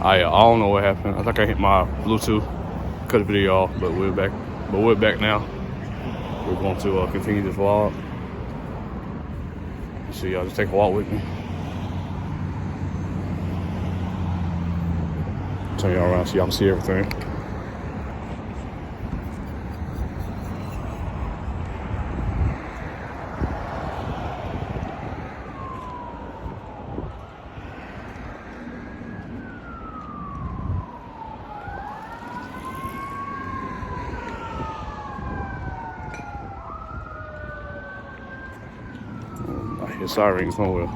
I don't know what happened. I think I hit my Bluetooth, cut the video off, but we're back. But we're back now. We're going to continue this vlog. So y'all just take a walk with me. Turn y'all around so y'all can see everything. I hear sirens somewhere.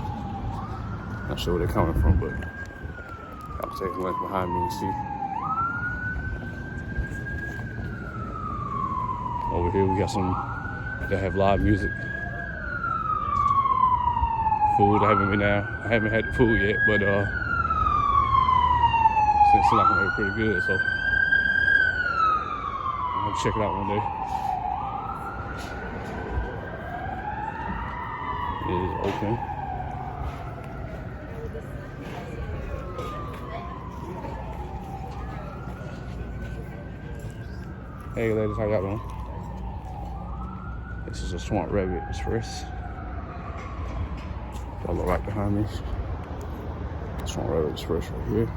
Not sure where they're coming from, but I'll take a look behind me and see. Over here we got some that have live music. Food, I haven't been there. I haven't had the food yet, but it seems like it's pretty good, so I'll check it out one day. It is open. Hey ladies, how y'all doing? This is a Swamp Rabbit Express. Y'all look right behind me. Swamp Rabbit Express right here.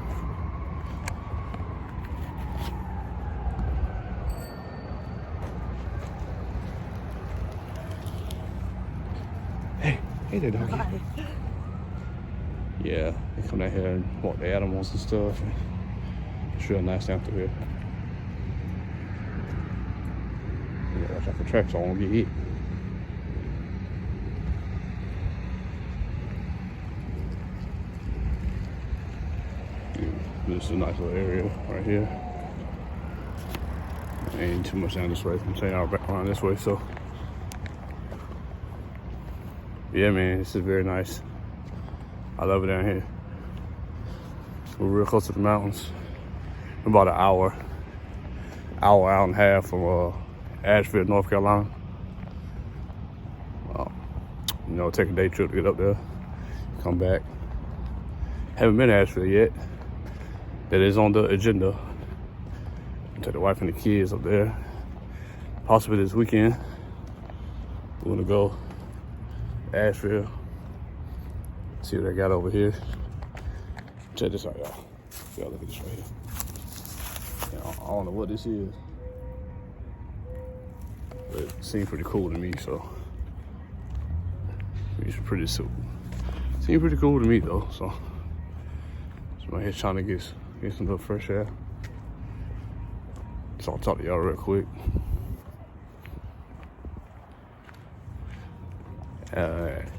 Hey there, doggy. Yeah, they come down here and walk the animals and stuff. It's real nice down through here. Yeah, watch out for tracks, I won't get hit. This is a nice little area right here. Ain't too much down this way. I'm saying I'll back around this way, so. Yeah, man, this is very nice. I love it down here. We're real close to the mountains. We're about an hour and a half from Asheville, North Carolina. You know, take a day trip to get up there, come back. Haven't been to Asheville yet. That is on the agenda. Take the wife and the kids up there. Possibly this weekend. We're gonna go Asheville. See what I got over here. Check this out, y'all. Y'all look at this right here. I don't know what this is, but it seems pretty cool to me, so it's pretty cool. Seems pretty cool to me though, so I'm here trying to get some little fresh air. So I'll talk to y'all real quick.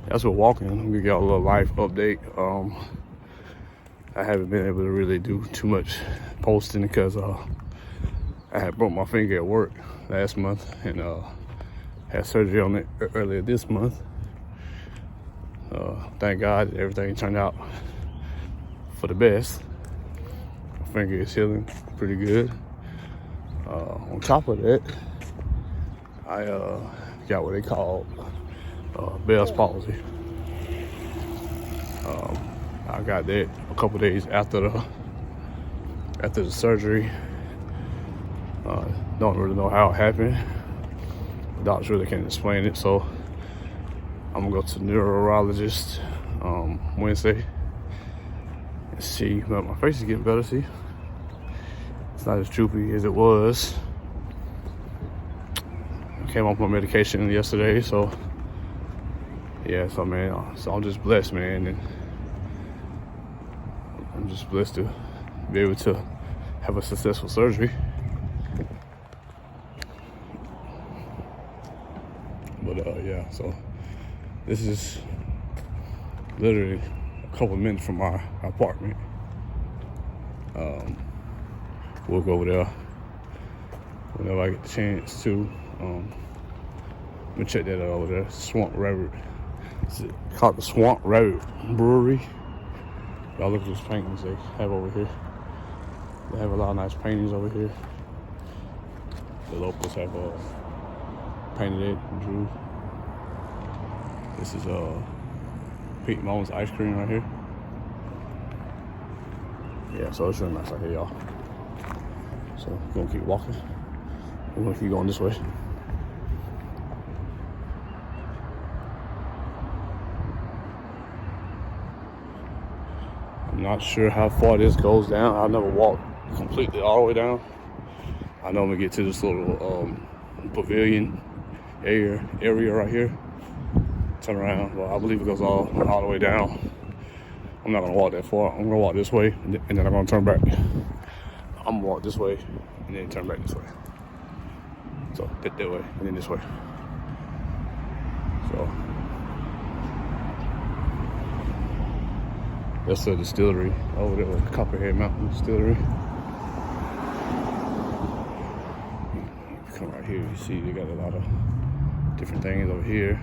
As we're walking, we got a little life update. I haven't been able to really do too much posting because I had broke my finger at work last month and had surgery on it earlier this month. Thank God everything turned out for the best. My finger is healing pretty good. On top of that, I got what they call Bell's palsy. I got that a couple days after the surgery. Don't really know how it happened. The doctors really can't explain it, so I'm gonna go to the neurologist Wednesday and see. But my face is getting better. See, it's not as droopy as it was. I came off my medication yesterday, so. Yeah, so man, so I'm just blessed, man, and I'm just blessed to be able to have a successful surgery. But yeah, so this is literally a couple minutes from our apartment. We'll go over there whenever I get the chance to. Let me check that out over there. Swamp Rabbit. It's called the Swamp Rabbit Brewery. Y'all look at these paintings they have over here. They have a lot of nice paintings over here. The locals have painted it and drew. This is Pete Moan's ice cream right here. Yeah, so it's really nice out here, y'all. So we're gonna keep walking. We're gonna keep going this way. I'm not sure how far this goes down. I've never walked completely all the way down. I know I'm gonna get to this little pavilion area right here. Turn around. Well, I believe it goes all the way down. I'm not gonna walk that far. I'm gonna walk this way, and then I'm gonna turn back. I'm gonna walk this way, and then turn back this way. So that way, and then this way. So that's the distillery over there, with Copperhead Mountain Distillery. Come right here, you see they got a lot of different things over here.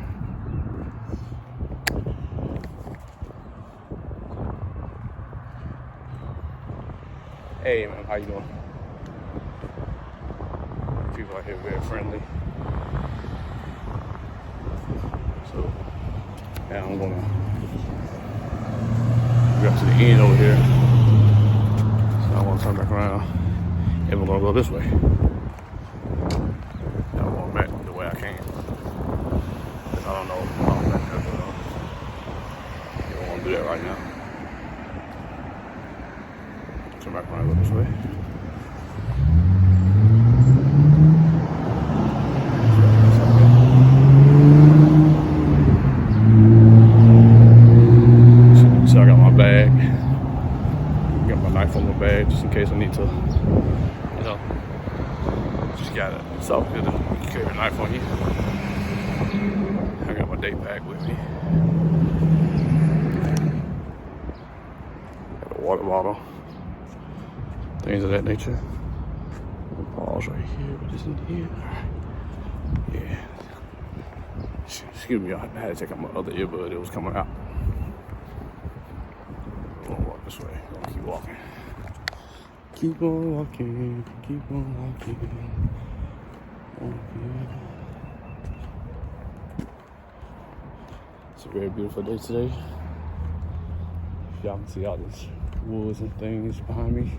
Hey man, how you doing? People out here very friendly. So now I'm gonna go to the end over here. So I'm gonna turn back around and we're gonna go this way. Now I'm going back the way I came. Cause I don't know how I'm back there, but I don't wanna do that right now. Turn back around and go this way. So I got my bag. Got my knife on my bag just in case I need to, you know, just got it. It's all good to carry a knife on you. I got my date bag with me. Got a water bottle. Things of that nature. Pause right here. What is in here? Yeah. Excuse me, I had to take out my other earbud. It was coming out. I'm gonna walk this way. I'm gonna keep walking. Keep on walking. Keep on walking. It's a very beautiful day today. Y'all can see all these woods and things behind me.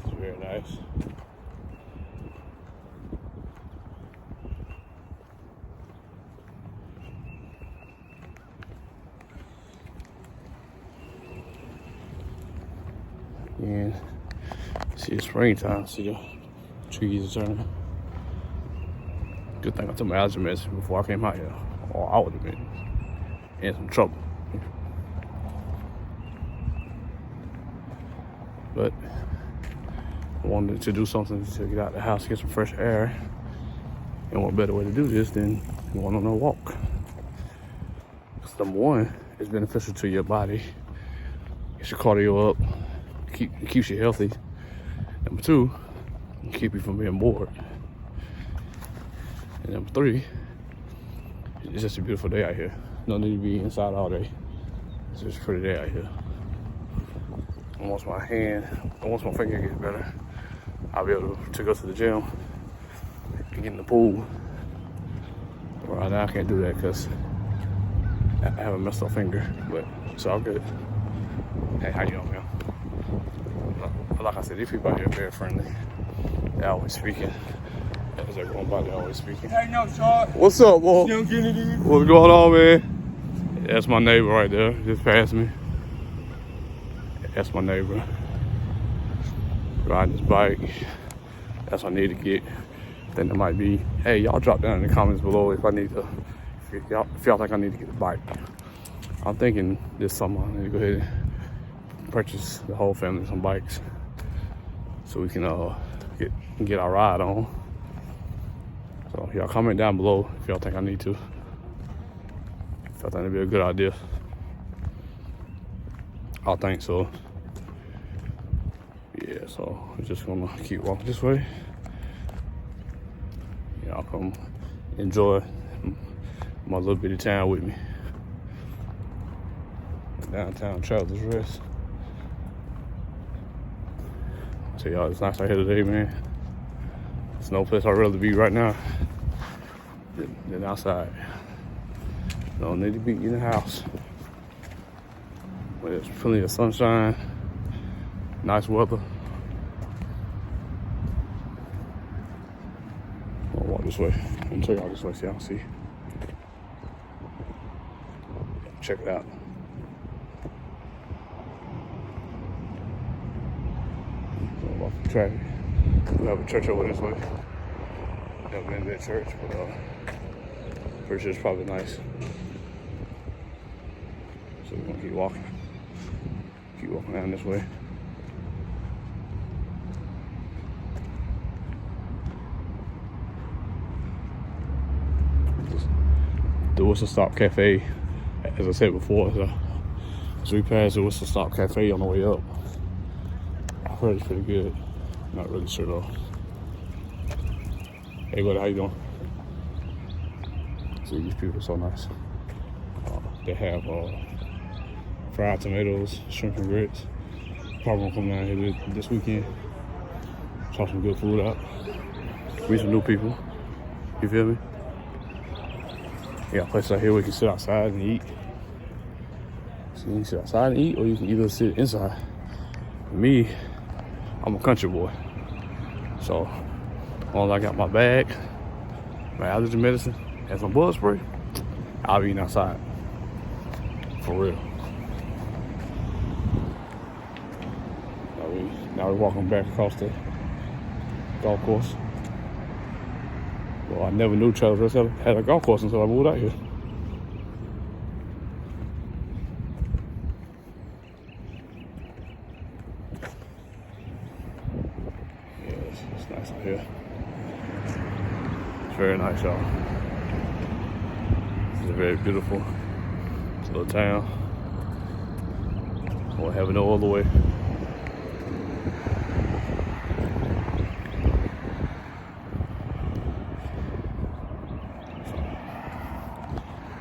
It's very nice. And see it's springtime, see the trees are turning. Good thing I took my allergy medicine before I came out here, or I would have been in some trouble. But I wanted to do something to get out of the house, get some fresh air. And what better way to do this than going on a walk? Because number one, it's beneficial to your body. Gets your cardio up, keeps you healthy. Number two, keep you from being bored. And number three, it's just a beautiful day out here. No need to be inside all day. It's just a pretty day out here. And once my finger gets better, I'll be able to go to the gym and get in the pool. But right now I can't do that because I have a messed up finger, but it's all good. Hey, how you doing, man? Like I said, these people out here are very friendly. They're always speaking. As they're going by, they're always speaking. Hey, no shot. What's up, boy? Young Kennedy. What's going on, man? That's my neighbor right there. Just passed me. That's my neighbor. Riding his bike. That's what I need to get. Then there might be, hey, y'all drop down in the comments below if y'all think I need to get a bike. I'm thinking this summer I need to go ahead and purchase the whole family some bikes so we can get our ride on. So y'all comment down below if y'all think I need to. If y'all think it'd be a good idea. I think so. Yeah, so I'm just gonna keep walking this way. Y'all come enjoy my little bitty town with me. Downtown Travelers Rest. So y'all, it's nice out here today, man. There's no place I'd rather be right now than outside. Don't need to be in the house. But there's plenty of sunshine. Nice weather. I'll walk this way. I'm gonna take y'all this way so y'all see. Check it out. Walk the traffic. We have a church over this way. Never been to that church, but pretty sure it's probably nice. So we're gonna keep walking. Keep walking down this way. The Whistle Stop Cafe, as I said before, as we pass the Whistle Stop Cafe on the way up. I heard it's pretty good. Not really sure though. Hey buddy, how you doing? See, these people are so nice. They have fried tomatoes, shrimp and grits. Probably gonna come down here this weekend. Try some good food out. Meet some new people. You feel me? We got places out here where you can sit outside and eat. So you can sit outside and eat, or you can either sit inside. Me, I'm a country boy. So, as long as I got my bag, my allergy medicine, and some bug spray, I'll be eating outside. For real. Now we're walking back across the golf course. Well, I never knew Travelers Rest had a golf course until I moved out here. Yeah, it's nice out here. It's very nice, y'all. It's very beautiful. It's a little town. Won't have it no other way.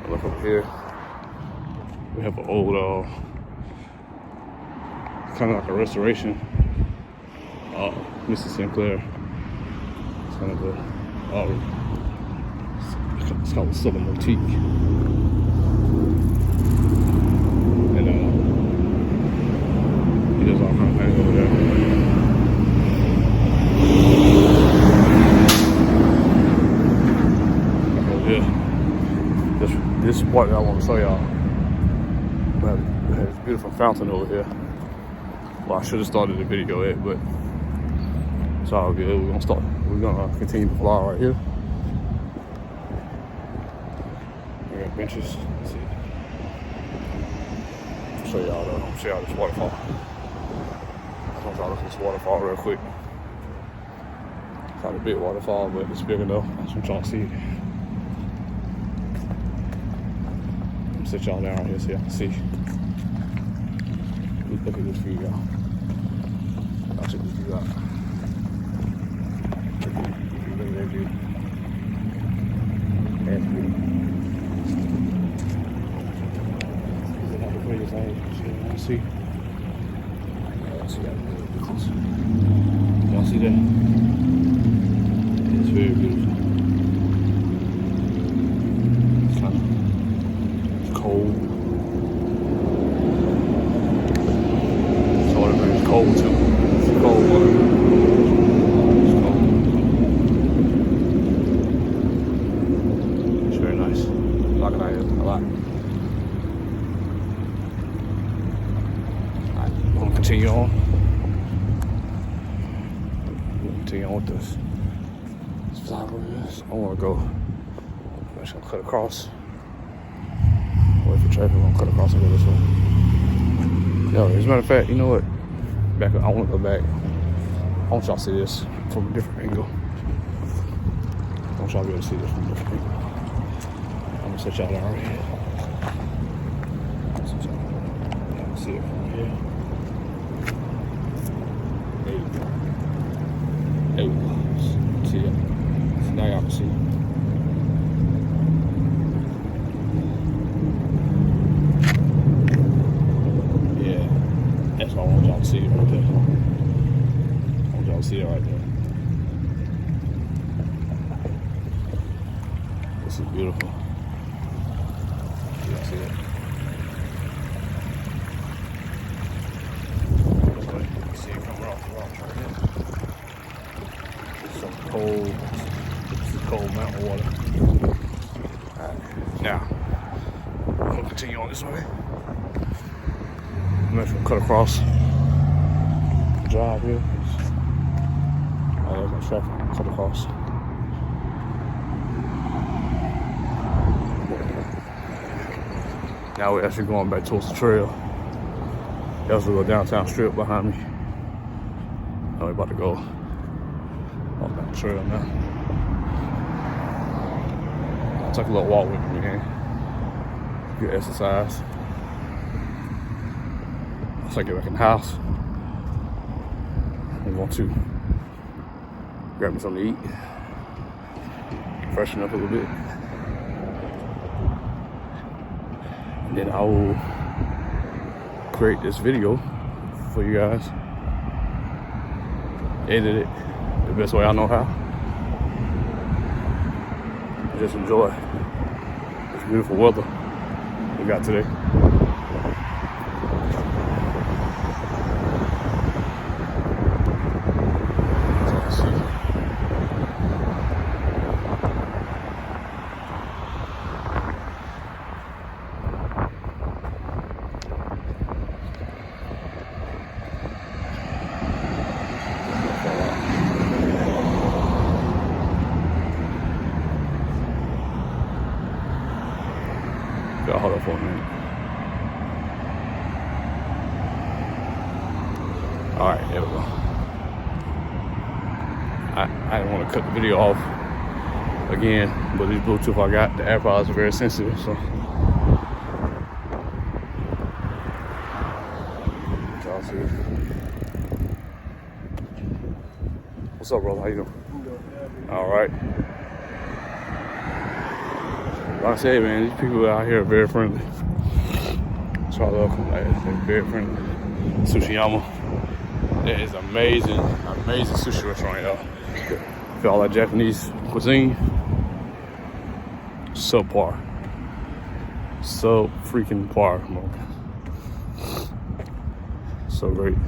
Look up here. We have an old, kind of like a restoration. Mrs. Sinclair. It's kind of it's called the Southern Motique. And he does all kinds of things over there. This is what I want to show y'all. We have this beautiful fountain over here. Well, I should have started the video at, but it's all good. We're gonna continue to vlog right here. We got benches. Let's see. Show y'all this waterfall. I want y'all to look at this waterfall real quick. It's not a big waterfall, but it's big enough. I just want y'all to see it. Sit y'all down right here so y'all can see. Look at this view, y'all. I'll check this view out. Look at that view. That's beautiful. Is it not the greatest I see? Y'all see that? Y'all see that? It's very beautiful. It's kind of cold. So it's cold too. It's cold water. It's cold. It's very nice. I like it out here a lot. Alright, we're gonna continue on. Continue on with this. This vlog. I wanna go. I'm just gonna cut across. Wait for traffic, I'm gonna cut across and go this way. Yo, as a matter of fact, you know what? Back up, I wanna go back. I want y'all to see this from a different angle. I want y'all to be able to see this from a different angle. I'm gonna set y'all down right here. Set y'all down. Y'all can see it from here. There you go. There you go. See it? So now y'all can see it. That's all I want y'all to see it right there. I want y'all to see it right there. This is beautiful. Y'all see it? See it the water. Alright, now, I'm gonna continue on this way. I'm just gonna cut across the drive here. There's no traffic, I'm gonna cut across. Now we're actually going back towards the trail. There's a little downtown strip behind me. Now we're about to go on that trail now. I'll take a little walk with me, man. Good exercise. Once I get back in the house, I'm going to grab me something to eat, freshen up a little bit, and then I will create this video for you guys, edit it the best way I know how, just enjoy this beautiful weather we got today. Y'all hold up for a minute. All right, there we go. I didn't want to cut the video off again, but these Bluetooth I got, the AirPods are very sensitive, so. Y'all see. What's up, brother? How you doing? All right. Like I said, man, these people out here are very friendly. So I love them. They're very friendly. Sushiyama. That is amazing, amazing sushi restaurant, y'all. If y'all like Japanese cuisine, subpar. Freaking par, man. So great.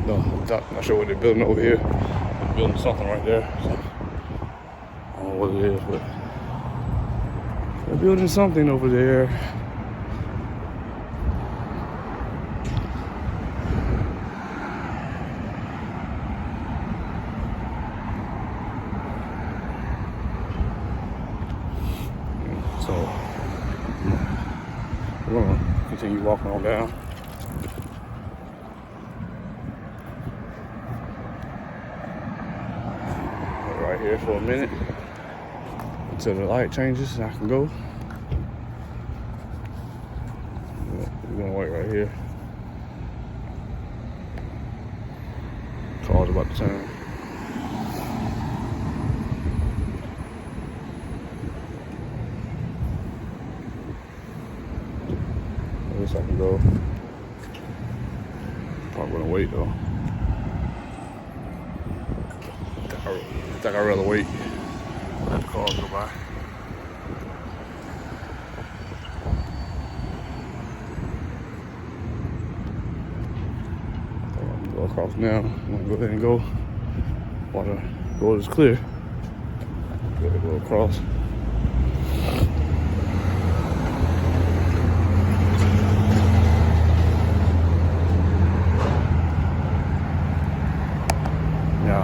No, not sure what they're building over here. They're building something right there. So, I don't know what it is, but they're building something over there. So we're gonna continue walking on down. Right here for a minute until the light changes and I can go. We're gonna wait right here. Car's about to turn. I guess I can go. Probably gonna wait though. I think I'd rather wait. Let the cars go by. I'm gonna go across now. I'm gonna go ahead and go. While the road is clear. Go ahead and go across. Now,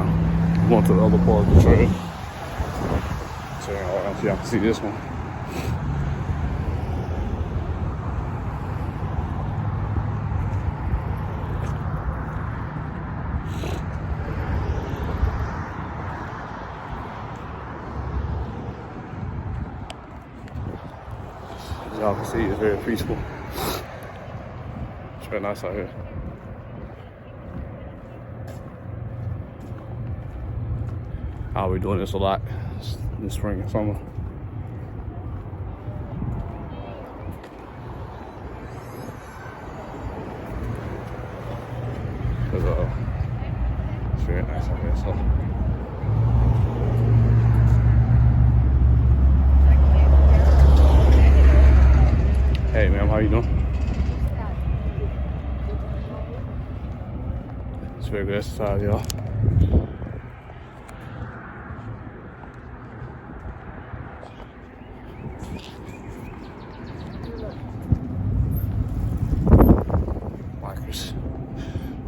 going to the other part of the trail. So y'all can see this one. As y'all can see, it's very peaceful. It's very nice out here. I'll be doing this a lot this spring and summer. Because it's very nice out here, so. Hey ma'am, how you doing? It's very good exercise, y'all.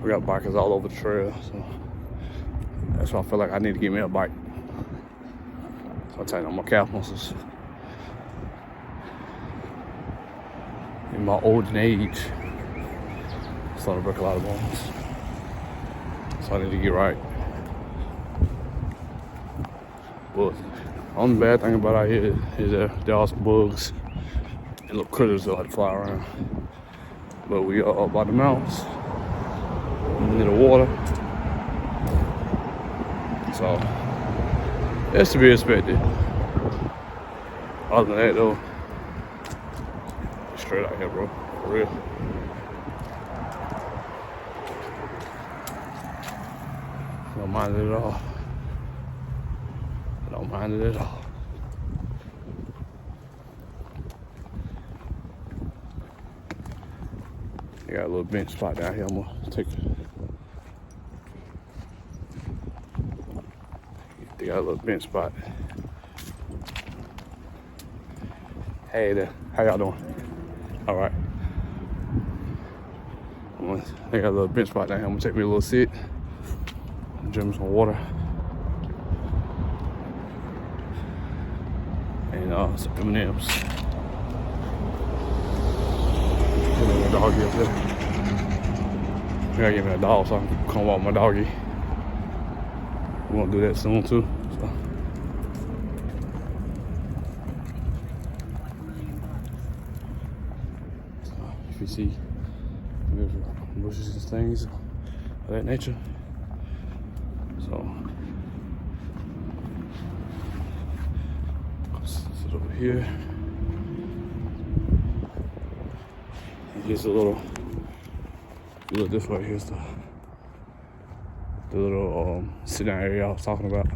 We got bikers all over the trail, so that's why I feel like I need to get me a bike. So I tighten up my calf muscles. In my old age, I'm starting to break a lot of bones. So I need to get right. But the only bad thing about out here is that there are some bugs and little critters that like to fly around. But we are up by the mountains, near the water. So that's to be expected. Other than that though, straight out here, bro, for real. Don't mind it at all. Don't mind it at all. They got a little bench spot down here. I'm gonna take it. They got a little bench spot. Hey there, how y'all doing? All right. They got a little bench spot down here. I'm gonna take me a little sit. Drink some water. And some M&Ms. Get a doggy up there. I gotta get me a dog so I can come walk my doggy. We're gonna do that soon too. So. If you see bushes and things of that nature. So sit over here. And here's a little. If you look this way, here's the little sit down area I was talking about.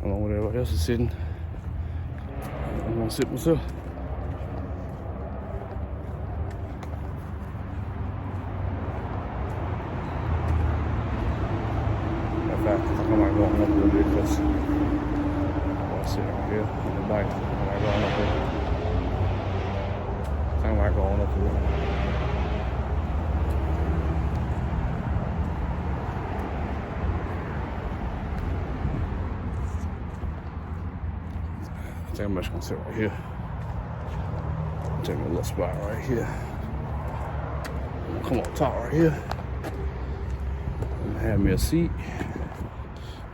Along with everybody else is sitting. I'm gonna sit myself. In fact, I think I might go on up a little bit because I'll sit right here on the bike. I might go on up there. I think I might go on up a little. I think I'm just gonna sit right here. Take me a little spot right here. I'm gonna come up top right here. And have me a seat.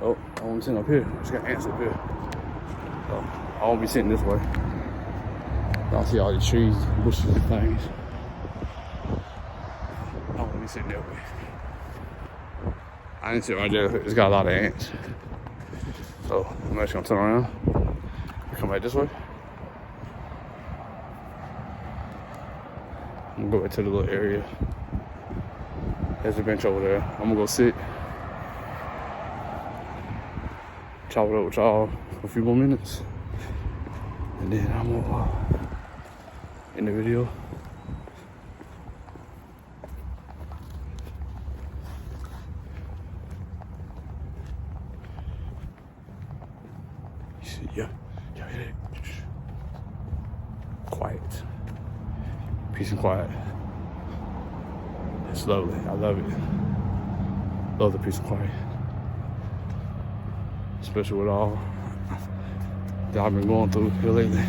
Oh, I won't be sitting up here. I just got ants up here. So I won't be sitting this way. I'll see all these trees, bushes, and things. I won't be sitting that way. I didn't sit right there. It's got a lot of ants. So I'm just gonna turn around. Come back this way. I'm gonna go back to the little area. There's a bench over there. I'm gonna go sit. Chop it up with y'all for a few more minutes. And then I'm gonna end the video. Yeah. Quiet. Peace and quiet. It's lovely. I love it. Love the peace and quiet. Especially with all that I've been going through here lately.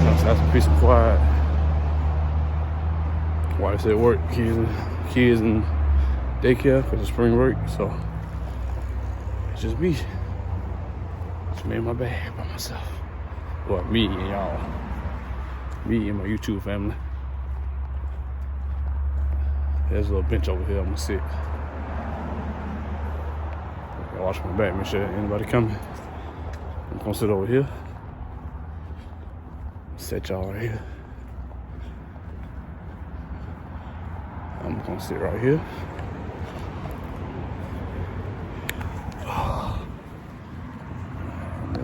That's some peace and quiet. Why I said work, kids and daycare because it's spring break, so it's just me. Just me in my bag by myself. Well, me and y'all. Me and my YouTube family. There's a little bench over here. I'm gonna sit. I watch my back, make sure anybody coming. I'm gonna sit over here. Set y'all right here. I'm gonna sit right here.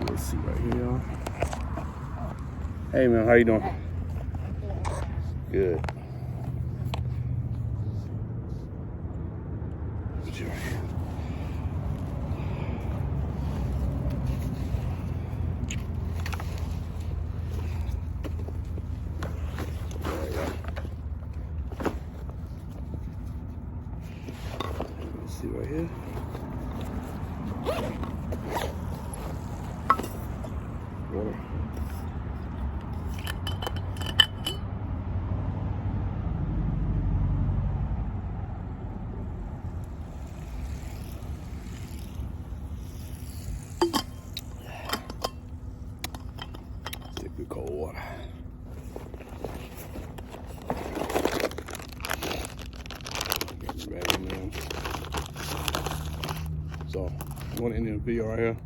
Let's see right here, y'all. Hey man, how you doing? Good. see right here. Water. Take the cold water. So, one Indian video right here.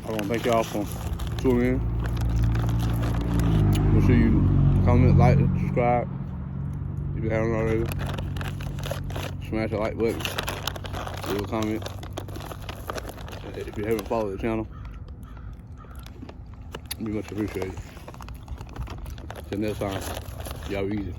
I want to thank y'all for tuning in. Make sure you comment, like, and subscribe if you haven't already. Smash the like button. Leave a comment. If you haven't followed the channel, it'd be much appreciated. Till next time, y'all be easy.